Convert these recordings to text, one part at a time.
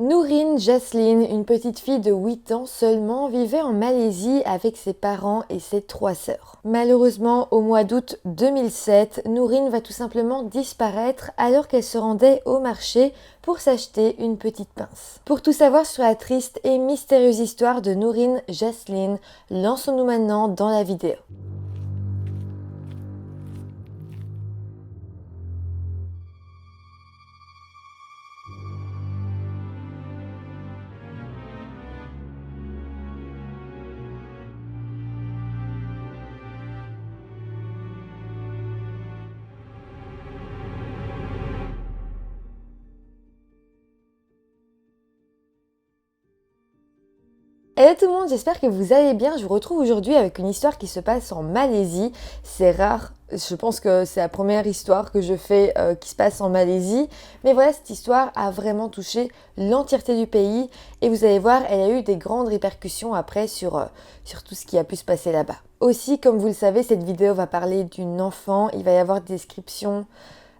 Nourine Jasleen, une petite fille de 8 ans seulement, vivait en Malaisie avec ses parents et ses 3 sœurs. Malheureusement, au mois d'août 2007, Nourine va tout simplement disparaître alors qu'elle se rendait au marché pour s'acheter une petite pince. Pour tout savoir sur la triste et mystérieuse histoire de Nourine Jasleen, lançons-nous maintenant dans la vidéo. Hello tout le monde, j'espère que vous allez bien. Je vous retrouve aujourd'hui avec une histoire qui se passe en Malaisie. C'est rare, je pense que c'est la première histoire que je fais qui se passe en Malaisie. Mais voilà, cette histoire a vraiment touché l'entièreté du pays. Et vous allez voir, elle a eu des grandes répercussions après sur tout ce qui a pu se passer là-bas. Aussi, comme vous le savez, cette vidéo va parler d'une enfant. Il va y avoir des descriptions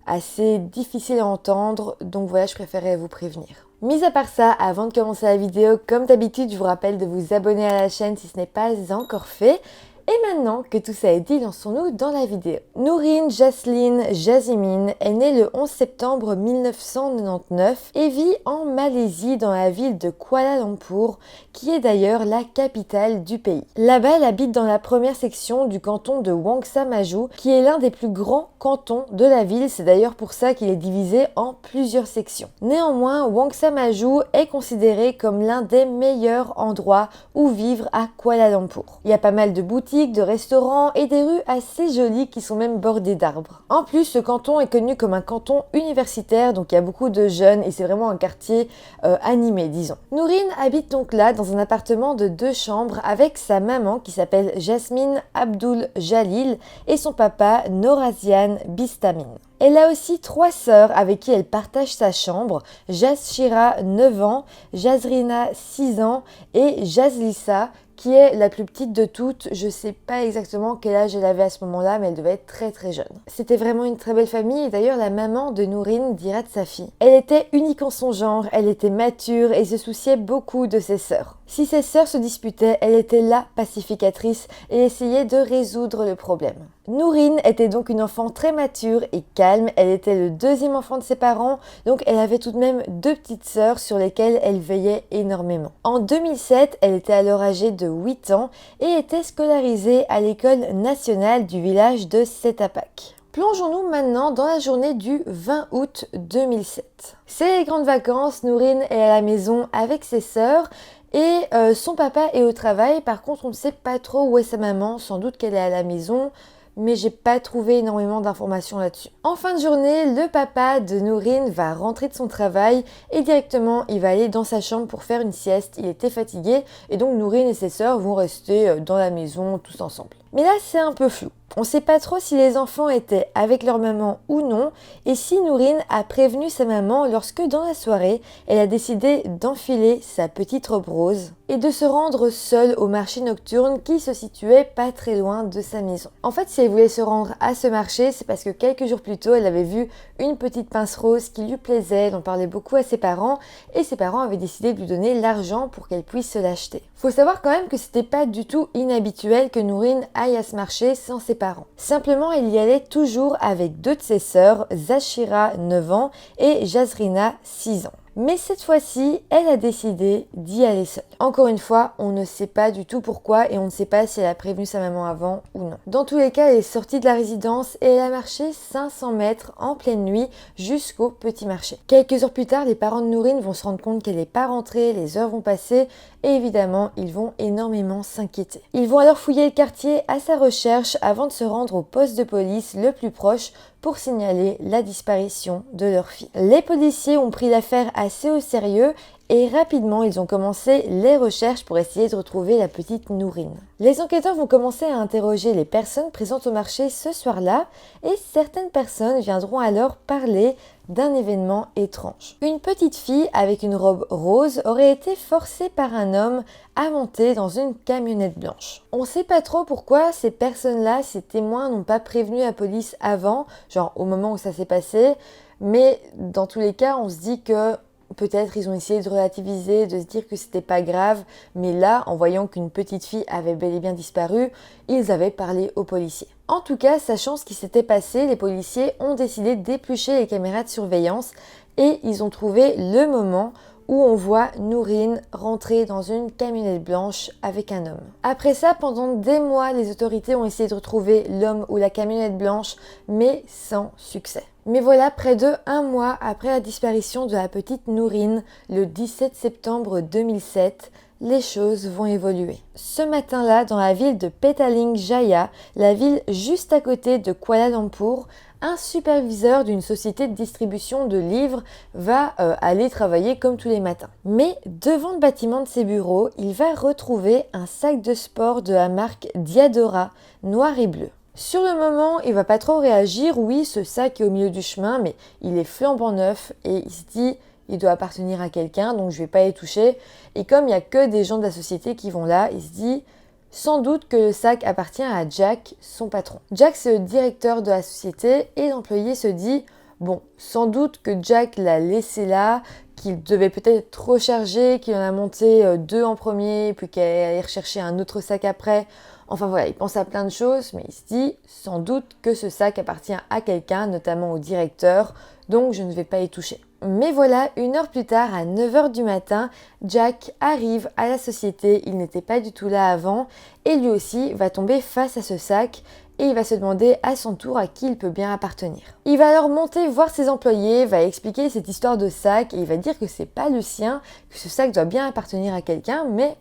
assez difficiles à entendre. Donc voilà, je préférais vous prévenir. Mis à part ça, avant de commencer la vidéo, comme d'habitude, je vous rappelle de vous abonner à la chaîne si ce n'est pas encore fait. Et maintenant que tout ça est dit, lançons-nous dans la vidéo. Nourine Jasleen Jasimine est née le 11 septembre 1999 et vit en Malaisie dans la ville de Kuala Lumpur, qui est d'ailleurs la capitale du pays. Là-bas, elle habite dans la première section du canton de Wangsa Maju, qui est l'un des plus grands cantons de la ville. C'est d'ailleurs pour ça qu'il est divisé en plusieurs sections. Néanmoins, Wangsa Maju est considéré comme l'un des meilleurs endroits où vivre à Kuala Lumpur. Il y a pas mal de boutiques, de restaurants et des rues assez jolies qui sont même bordées d'arbres. En plus, ce canton est connu comme un canton universitaire, donc il y a beaucoup de jeunes et c'est vraiment un quartier animé, disons. Nourine habite donc là dans un appartement de 2 chambres avec sa maman qui s'appelle Jasmine Abdul Jalil et son papa Norazian Bistamine. Elle a aussi 3 sœurs avec qui elle partage sa chambre, Jazshira 9 ans, Jazrina 6 ans et Jazlissa qui est la plus petite de toutes. Je sais pas exactement quel âge elle avait à ce moment-là, mais elle devait être très très jeune. C'était vraiment une très belle famille et d'ailleurs la maman de Nourine dira de sa fille. Elle était unique en son genre, elle était mature et se souciait beaucoup de ses sœurs. Si ses sœurs se disputaient, elle était la pacificatrice et essayait de résoudre le problème. Nourine était donc une enfant très mature et calme, elle était le 2e enfant de ses parents, donc elle avait tout de même 2 petites sœurs sur lesquelles elle veillait énormément. En 2007, elle était alors âgée de 8 ans et était scolarisée à l'école nationale du village de Setapak. Plongeons-nous maintenant dans la journée du 20 août 2007. C'est les grandes vacances, Nourine est à la maison avec ses sœurs et son papa est au travail. Par contre, on ne sait pas trop où est sa maman, sans doute qu'elle est à la maison, mais j'ai pas trouvé énormément d'informations là-dessus. En fin de journée, le papa de Nourine va rentrer de son travail et directement il va aller dans sa chambre pour faire une sieste. Il était fatigué et donc Nourine et ses sœurs vont rester dans la maison tous ensemble. Mais là, c'est un peu flou. On ne sait pas trop si les enfants étaient avec leur maman ou non et si Nourine a prévenu sa maman lorsque dans la soirée, elle a décidé d'enfiler sa petite robe rose et de se rendre seule au marché nocturne qui se situait pas très loin de sa maison. En fait, si elle voulait se rendre à ce marché, c'est parce que quelques jours plus tôt, elle avait vu une petite pince rose qui lui plaisait, elle en parlait beaucoup à ses parents et ses parents avaient décidé de lui donner l'argent pour qu'elle puisse se l'acheter. Faut savoir quand même que c'était pas du tout inhabituel que Nourine aille à ce marché sans ses parents. Simplement, elle y allait toujours avec 2 de ses sœurs, Zashira 9 ans et Jazrina 6 ans. Mais cette fois-ci, elle a décidé d'y aller seule. Encore une fois, on ne sait pas du tout pourquoi et on ne sait pas si elle a prévenu sa maman avant ou non. Dans tous les cas, elle est sortie de la résidence et elle a marché 500 mètres en pleine nuit jusqu'au petit marché. Quelques heures plus tard, les parents de Nourine vont se rendre compte qu'elle n'est pas rentrée, les heures vont passer et évidemment, ils vont énormément s'inquiéter. Ils vont alors fouiller le quartier à sa recherche avant de se rendre au poste de police le plus proche pour signaler la disparition de leur fille. Les policiers ont pris l'affaire assez au sérieux et rapidement ils ont commencé les recherches pour essayer de retrouver la petite Nourine. Les enquêteurs vont commencer à interroger les personnes présentes au marché ce soir-là et certaines personnes viendront alors parler d'un événement étrange. Une petite fille avec une robe rose aurait été forcée par un homme à monter dans une camionnette blanche. On sait pas trop pourquoi ces personnes-là, ces témoins, n'ont pas prévenu la police avant, genre au moment où ça s'est passé, mais dans tous les cas, on se dit que peut-être ils ont essayé de relativiser, de se dire que c'était pas grave, mais là, en voyant qu'une petite fille avait bel et bien disparu, ils avaient parlé aux policiers. En tout cas, sachant ce qui s'était passé, les policiers ont décidé d'éplucher les caméras de surveillance et ils ont trouvé le moment où on voit Nourine rentrer dans une camionnette blanche avec un homme. Après ça, pendant des mois, les autorités ont essayé de retrouver l'homme ou la camionnette blanche, mais sans succès. Mais voilà, près de 1 mois après la disparition de la petite Nourine, le 17 septembre 2007, les choses vont évoluer. Ce matin-là, dans la ville de Petaling Jaya, la ville juste à côté de Kuala Lumpur, un superviseur d'une société de distribution de livres va aller travailler comme tous les matins. Mais devant le bâtiment de ses bureaux, il va retrouver un sac de sport de la marque Diadora, noir et bleu. Sur le moment, il va pas trop réagir, oui, ce sac est au milieu du chemin, mais il est flambant neuf et il se dit il doit appartenir à quelqu'un, donc je vais pas y toucher. Et comme il n'y a que des gens de la société qui vont là, il se dit sans doute que le sac appartient à Jack, son patron. Jack, c'est le directeur de la société et l'employé se dit bon, sans doute que Jack l'a laissé là, qu'il devait peut-être trop charger, qu'il en a monté 2 en premier, puis qu'il allait rechercher un autre sac après. Enfin voilà, il pense à plein de choses, mais il se dit sans doute que ce sac appartient à quelqu'un, notamment au directeur, donc je ne vais pas y toucher. Mais voilà, 1 heure plus tard, à 9h du matin, Jack arrive à la société, il n'était pas du tout là avant, et lui aussi va tomber face à ce sac, et il va se demander à son tour à qui il peut bien appartenir. Il va alors monter voir ses employés, va expliquer cette histoire de sac, et il va dire que c'est pas le sien, que ce sac doit bien appartenir à quelqu'un, mais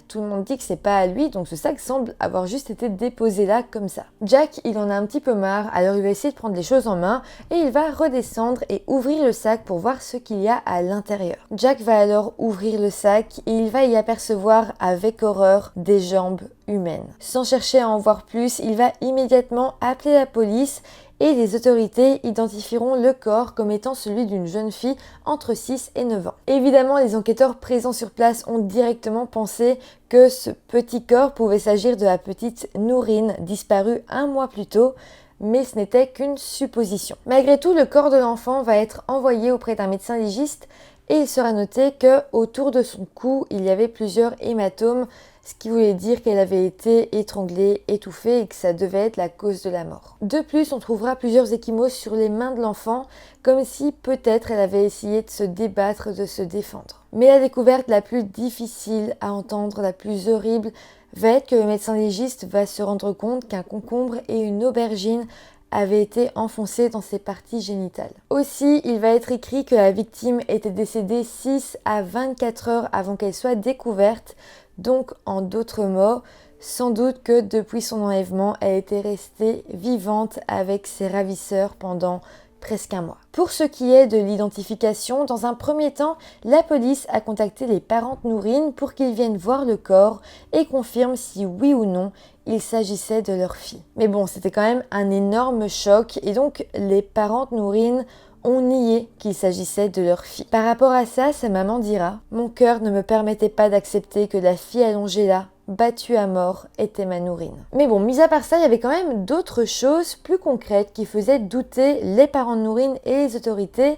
tout le monde dit que c'est pas à lui, donc ce sac semble avoir juste été déposé là comme ça. Jack, il en a un petit peu marre, alors il va essayer de prendre les choses en main et il va redescendre et ouvrir le sac pour voir ce qu'il y a à l'intérieur. Jack va alors ouvrir le sac et il va y apercevoir avec horreur des jambes humaines. Sans chercher à en voir plus, il va immédiatement appeler la police et les autorités identifieront le corps comme étant celui d'une jeune fille entre 6 et 9 ans. Évidemment, les enquêteurs présents sur place ont directement pensé que ce petit corps pouvait s'agir de la petite Nourine, disparue 1 mois plus tôt, mais ce n'était qu'une supposition. Malgré tout, le corps de l'enfant va être envoyé auprès d'un médecin légiste et il sera noté que autour de son cou, il y avait plusieurs hématomes, ce qui voulait dire qu'elle avait été étranglée, étouffée et que ça devait être la cause de la mort. De plus, on trouvera plusieurs ecchymoses sur les mains de l'enfant, comme si peut-être elle avait essayé de se débattre, de se défendre. Mais la découverte la plus difficile à entendre, la plus horrible, va être que le médecin légiste va se rendre compte qu'un concombre et une aubergine avait été enfoncés dans ses parties génitales. Aussi, il va être écrit que la victime était décédée 6 à 24 heures avant qu'elle soit découverte. Donc, en d'autres mots, sans doute que depuis son enlèvement, elle était restée vivante avec ses ravisseurs pendant presque 1 mois. Pour ce qui est de l'identification, dans un premier temps, la police a contacté les parents de Nourine pour qu'ils viennent voir le corps et confirment si oui ou non il s'agissait de leur fille. Mais bon, c'était quand même un énorme choc et donc les parents de Nourine ont nié qu'il s'agissait de leur fille. Par rapport à ça, sa maman dira « Mon cœur ne me permettait pas d'accepter que la fille allongée là, battue à mort, était ma Nourine. » Mais bon, mis à part ça, il y avait quand même d'autres choses plus concrètes qui faisaient douter les parents de Nourine et les autorités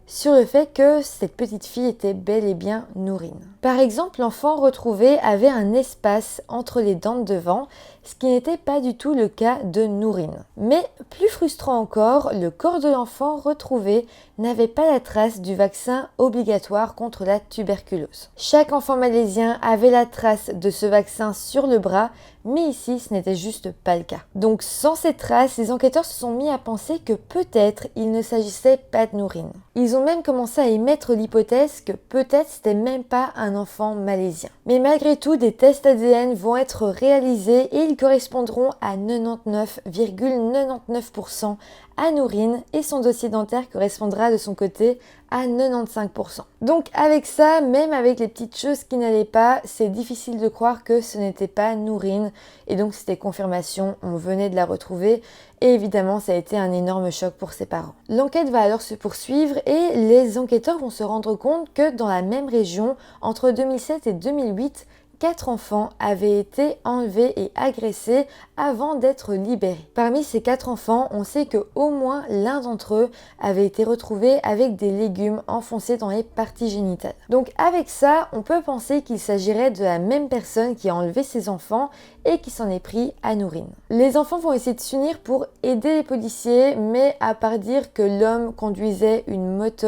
sur le fait que cette petite fille était bel et bien Nourine. Par exemple, l'enfant retrouvé avait un espace entre les dents de devant, ce qui n'était pas du tout le cas de Nourine. Mais plus frustrant encore, le corps de l'enfant retrouvé n'avait pas la trace du vaccin obligatoire contre la tuberculose. Chaque enfant malaisien avait la trace de ce vaccin sur le bras, mais ici ce n'était juste pas le cas. Donc sans ces traces, les enquêteurs se sont mis à penser que peut-être il ne s'agissait pas de Nourine. Ils ont même commencé à émettre l'hypothèse que peut-être c'était même pas un enfant malaisien. Mais malgré tout, des tests ADN vont être réalisés et ils correspondront à 99,99% à Nourine et son dossier dentaire correspondra de son côté à 95%. Donc avec ça, même avec les petites choses qui n'allaient pas, c'est difficile de croire que ce n'était pas Nourine et donc c'était confirmation, on venait de la retrouver et évidemment ça a été un énorme choc pour ses parents. L'enquête va alors se poursuivre et les enquêteurs vont se rendre compte que dans la même région, entre 2007 et 2008, 4 enfants avaient été enlevés et agressés avant d'être libérés. Parmi ces 4 enfants, on sait que au moins l'un d'entre eux avait été retrouvé avec des légumes enfoncés dans les parties génitales. Donc avec ça, on peut penser qu'il s'agirait de la même personne qui a enlevé ces enfants et qui s'en est pris à Nourine. Les enfants vont essayer de s'unir pour aider les policiers, mais à part dire que l'homme conduisait une moto,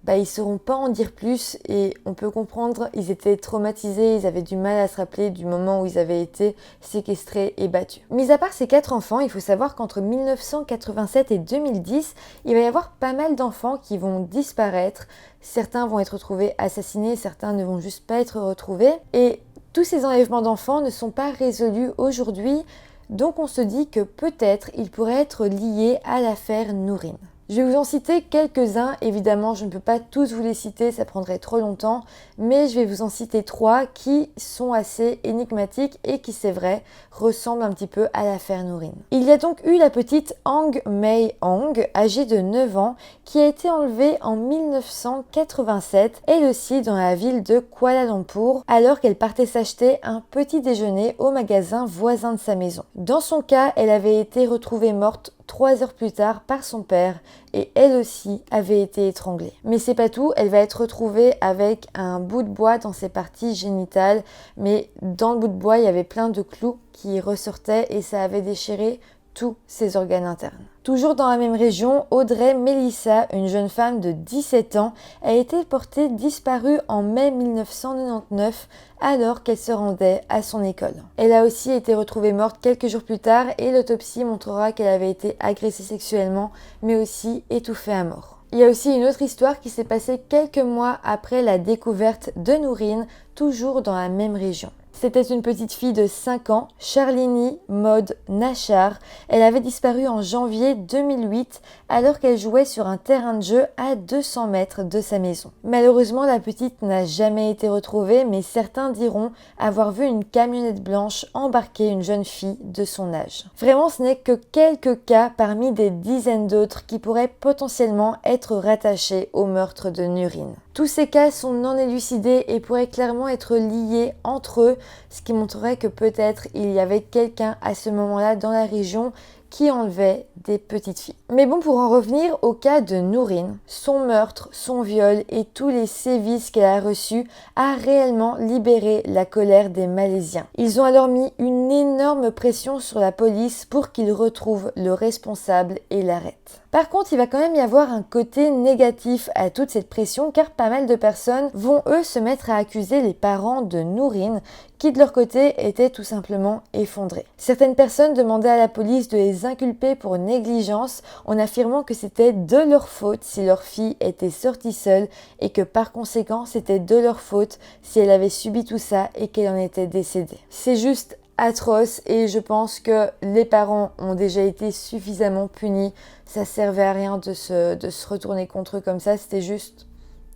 ils ne sauront pas en dire plus et on peut comprendre, ils étaient traumatisés, ils avaient du mal à se rappeler du moment où ils avaient été séquestrés et battus. Mis à part ces 4 enfants, il faut savoir qu'entre 1987 et 2010, il va y avoir pas mal d'enfants qui vont disparaître. Certains vont être retrouvés assassinés, certains ne vont juste pas être retrouvés. Et tous ces enlèvements d'enfants ne sont pas résolus aujourd'hui, donc on se dit que peut-être ils pourraient être liés à l'affaire Nourine. Je vais vous en citer quelques-uns, évidemment je ne peux pas tous vous les citer, ça prendrait trop longtemps, mais je vais vous en citer 3 qui sont assez énigmatiques et qui, c'est vrai, ressemblent un petit peu à l'affaire Nourine. Il y a donc eu la petite Hang Mei Hong, âgée de 9 ans, qui a été enlevée en 1987, elle aussi dans la ville de Kuala Lumpur, alors qu'elle partait s'acheter un petit déjeuner au magasin voisin de sa maison. Dans son cas, elle avait été retrouvée morte 3 heures plus tard par son père et elle aussi avait été étranglée. Mais c'est pas tout, elle va être retrouvée avec un bout de bois dans ses parties génitales, mais dans le bout de bois il y avait plein de clous qui ressortaient et ça avait déchiré tous ses organes internes. Toujours dans la même région, Audrey Melissa, une jeune femme de 17 ans, a été portée disparue en mai 1999 alors qu'elle se rendait à son école. Elle a aussi été retrouvée morte quelques jours plus tard et l'autopsie montrera qu'elle avait été agressée sexuellement mais aussi étouffée à mort. Il y a aussi une autre histoire qui s'est passée quelques mois après la découverte de Nourine, toujours dans la même région. C'était une petite fille de 5 ans, Charlini Maud Nachar. Elle avait disparu en janvier 2008 alors qu'elle jouait sur un terrain de jeu à 200 mètres de sa maison. Malheureusement, la petite n'a jamais été retrouvée, mais certains diront avoir vu une camionnette blanche embarquer une jeune fille de son âge. Vraiment, ce n'est que quelques cas parmi des dizaines d'autres qui pourraient potentiellement être rattachés au meurtre de Nourine. Tous ces cas sont non élucidés et pourraient clairement être liés entre eux, ce qui montrerait que peut-être il y avait quelqu'un à ce moment-là dans la région qui enlevait des petites filles. Mais bon, pour en revenir au cas de Nourine, son meurtre, son viol et tous les sévices qu'elle a reçus a réellement libéré la colère des Malaisiens. Ils ont alors mis une énorme pression sur la police pour qu'ils retrouvent le responsable et l'arrêtent. Par contre, il va quand même y avoir un côté négatif à toute cette pression car pas mal de personnes vont eux se mettre à accuser les parents de Nourine qui de leur côté étaient tout simplement effondrés. Certaines personnes demandaient à la police de les inculper pour négligence en affirmant que c'était de leur faute si leur fille était sortie seule et que par conséquent c'était de leur faute si elle avait subi tout ça et qu'elle en était décédée. C'est juste atroce et je pense que les parents ont déjà été suffisamment punis. Ça servait à rien de se retourner contre eux comme ça, c'était juste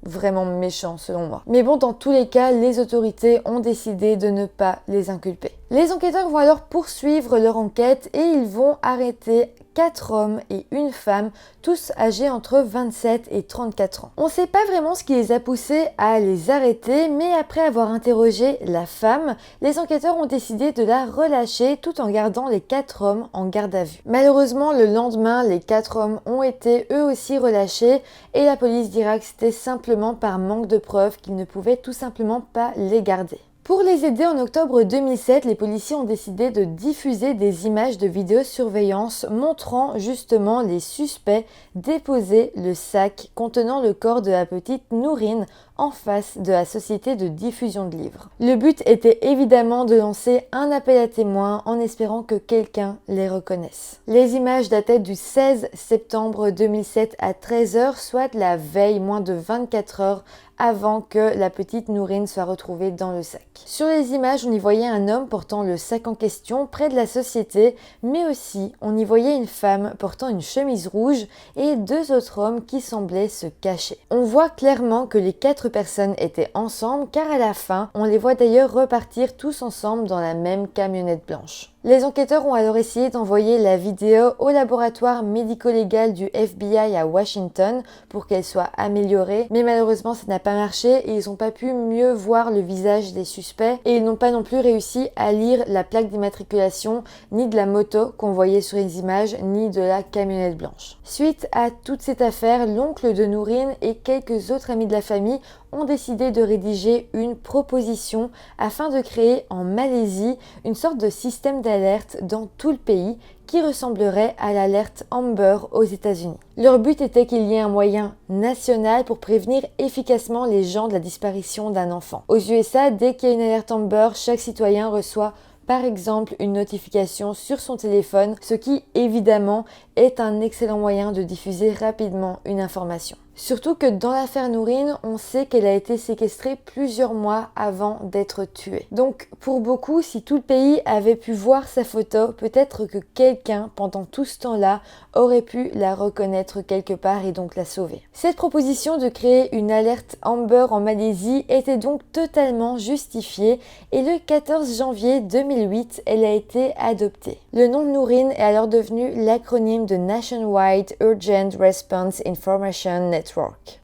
vraiment méchant selon moi. Mais bon, dans tous les cas, les autorités ont décidé de ne pas les inculper. Les enquêteurs vont alors poursuivre leur enquête et ils vont arrêter 4 hommes et une femme, tous âgés entre 27 et 34 ans. On ne sait pas vraiment ce qui les a poussés à les arrêter, mais après avoir interrogé la femme, les enquêteurs ont décidé de la relâcher tout en gardant les 4 hommes en garde à vue. Malheureusement, le lendemain, les 4 hommes ont été eux aussi relâchés et la police dira que c'était simplement par manque de preuves qu'ils ne pouvaient tout simplement pas les garder. Pour les aider, en octobre 2007, les policiers ont décidé de diffuser des images de vidéosurveillance montrant justement les suspects déposer le sac contenant le corps de la petite Nourine en face de la société de diffusion de livres. Le but était évidemment de lancer un appel à témoins en espérant que quelqu'un les reconnaisse. Les images dataient du 16 septembre 2007 à 13h, soit la veille, moins de 24 heures avant que la petite Nourine soit retrouvée dans le sac. Sur les images, on y voyait un homme portant le sac en question près de la société, mais aussi on y voyait une femme portant une chemise rouge et 2 autres hommes qui semblaient se cacher. On voit clairement que les 4 personnes étaient ensemble car à la fin, on les voit d'ailleurs repartir tous ensemble dans la même camionnette blanche. Les enquêteurs ont alors essayé d'envoyer la vidéo au laboratoire médico-légal du FBI à Washington pour qu'elle soit améliorée, mais malheureusement ça n'a pas marché et ils n'ont pas pu mieux voir le visage des suspects et ils n'ont pas non plus réussi à lire la plaque d'immatriculation ni de la moto qu'on voyait sur les images ni de la camionnette blanche. Suite à toute cette affaire, l'oncle de Nourine et quelques autres amis de la famille ont décidé de rédiger une proposition afin de créer en Malaisie une sorte de système d'alerte dans tout le pays qui ressemblerait à l'alerte Amber aux États-Unis. Leur but était qu'il y ait un moyen national pour prévenir efficacement les gens de la disparition d'un enfant. Aux USA, dès qu'il y a une alerte Amber, chaque citoyen reçoit par exemple une notification sur son téléphone, ce qui évidemment est un excellent moyen de diffuser rapidement une information. Surtout que dans l'affaire Nourine, on sait qu'elle a été séquestrée plusieurs mois avant d'être tuée. Donc pour beaucoup, si tout le pays avait pu voir sa photo, peut-être que quelqu'un pendant tout ce temps-là aurait pu la reconnaître quelque part et donc la sauver. Cette proposition de créer une alerte Amber en Malaisie était donc totalement justifiée et le 14 janvier 2008, elle a été adoptée. Le nom de Nourine est alors devenu l'acronyme de Nationwide Urgent Response Information Network.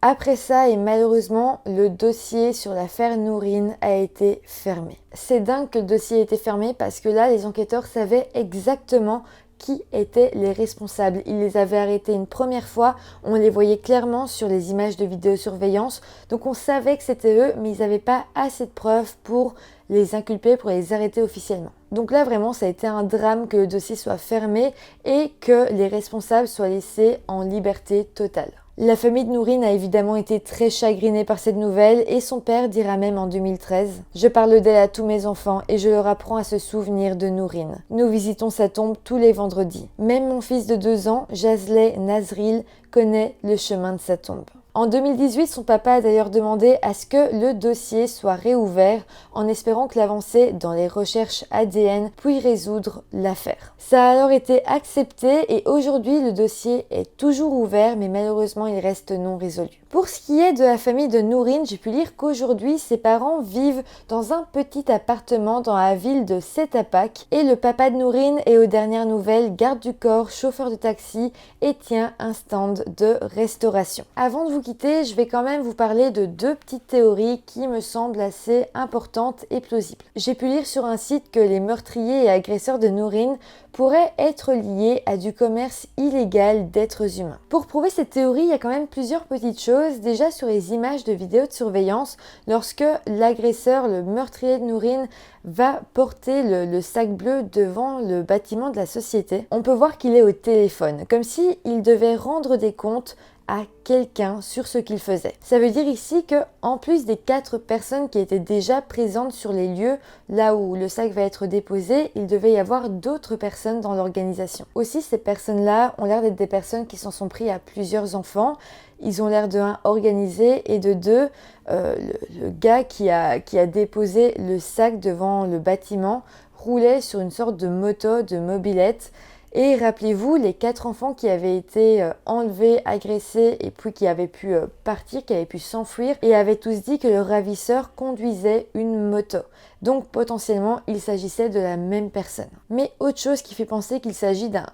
Après ça, et malheureusement, le dossier sur l'affaire Nourine a été fermé. C'est dingue que le dossier ait été fermé parce que là, les enquêteurs savaient exactement qui étaient les responsables. Ils les avaient arrêtés une première fois, on les voyait clairement sur les images de vidéosurveillance, donc on savait que c'était eux, mais ils n'avaient pas assez de preuves pour les inculper, pour les arrêter officiellement. Donc là vraiment ça a été un drame que le dossier soit fermé et que les responsables soient laissés en liberté totale. La famille de Nourine a évidemment été très chagrinée par cette nouvelle et son père dira même en 2013 « Je parle d'elle à tous mes enfants et je leur apprends à se souvenir de Nourine. Nous visitons sa tombe tous les vendredis. Même mon fils de 2 ans, Jazleh Nazril, connaît le chemin de sa tombe. » En 2018, son papa a d'ailleurs demandé à ce que le dossier soit réouvert en espérant que l'avancée dans les recherches ADN puisse résoudre l'affaire. Ça a alors été accepté et aujourd'hui le dossier est toujours ouvert mais malheureusement il reste non résolu. Pour ce qui est de la famille de Nourine, j'ai pu lire qu'aujourd'hui ses parents vivent dans un petit appartement dans la ville de Setapak et le papa de Nourine est aux dernières nouvelles garde du corps, chauffeur de taxi et tient un stand de restauration. Avant de vous quitter, je vais quand même vous parler de 2 petites théories qui me semblent assez importantes et plausibles. J'ai pu lire sur un site que les meurtriers et agresseurs de Nourine pourraient être liés à du commerce illégal d'êtres humains. Pour prouver cette théorie, il y a quand même plusieurs petites choses. Déjà sur les images de vidéos de surveillance, lorsque l'agresseur, le meurtrier de Nourine, va porter le sac bleu devant le bâtiment de la société, on peut voir qu'il est au téléphone, comme si il devait rendre des comptes à quelqu'un sur ce qu'il faisait. Ça veut dire ici que, en plus des 4 personnes qui étaient déjà présentes sur les lieux, là où le sac va être déposé, il devait y avoir d'autres personnes dans l'organisation. Aussi, ces personnes-là ont l'air d'être des personnes qui s'en sont pris à plusieurs enfants. Ils ont l'air de 1 organisés et de 2, le gars qui a déposé le sac devant le bâtiment roulait sur une sorte de moto, de mobilette. Et rappelez-vous, les 4 enfants qui avaient été enlevés, agressés et puis qui avaient pu partir, qui avaient pu s'enfuir et avaient tous dit que le ravisseur conduisait une moto. Donc potentiellement, il s'agissait de la même personne. Mais autre chose qui fait penser qu'il s'agit d'un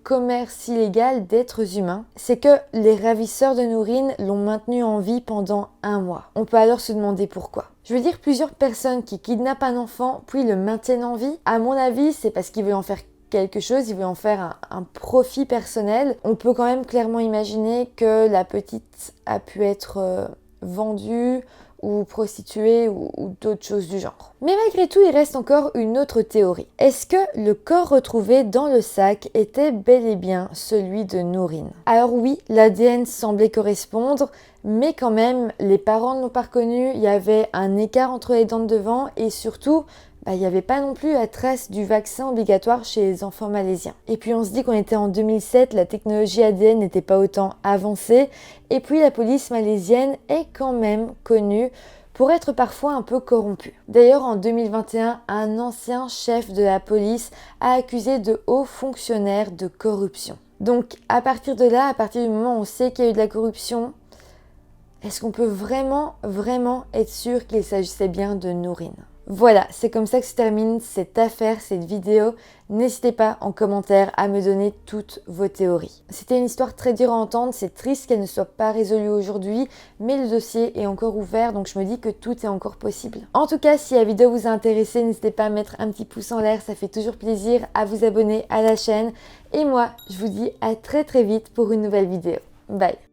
commerce illégal d'êtres humains, c'est que les ravisseurs de Nourine l'ont maintenu en vie pendant 1 mois. On peut alors se demander pourquoi. Je veux dire, plusieurs personnes qui kidnappent un enfant puis le maintiennent en vie, à mon avis, c'est parce qu'ils veulent en faire quelque chose, il veut en faire un profit personnel. On peut quand même clairement imaginer que la petite a pu être vendue ou prostituée ou d'autres choses du genre. Mais malgré tout, il reste encore une autre théorie. Est-ce que le corps retrouvé dans le sac était bel et bien celui de Nourine? Alors oui, l'ADN semblait correspondre, mais quand même, les parents ne l'ont pas reconnu, il y avait un écart entre les dents de devant et surtout, il n'y avait pas non plus la trace du vaccin obligatoire chez les enfants malaisiens. Et puis on se dit qu'on était en 2007, la technologie ADN n'était pas autant avancée. Et puis la police malaisienne est quand même connue pour être parfois un peu corrompue. D'ailleurs en 2021, un ancien chef de la police a accusé de hauts fonctionnaires de corruption. Donc à partir de là, à partir du moment où on sait qu'il y a eu de la corruption, est-ce qu'on peut vraiment être sûr qu'il s'agissait bien de Nourine ? Voilà, c'est comme ça que se termine cette affaire, cette vidéo. N'hésitez pas en commentaire à me donner toutes vos théories. C'était une histoire très dure à entendre, c'est triste qu'elle ne soit pas résolue aujourd'hui, mais le dossier est encore ouvert, donc je me dis que tout est encore possible. En tout cas, si la vidéo vous a intéressé, n'hésitez pas à mettre un petit pouce en l'air, ça fait toujours plaisir, à vous abonner à la chaîne. Et moi, je vous dis à très vite pour une nouvelle vidéo. Bye!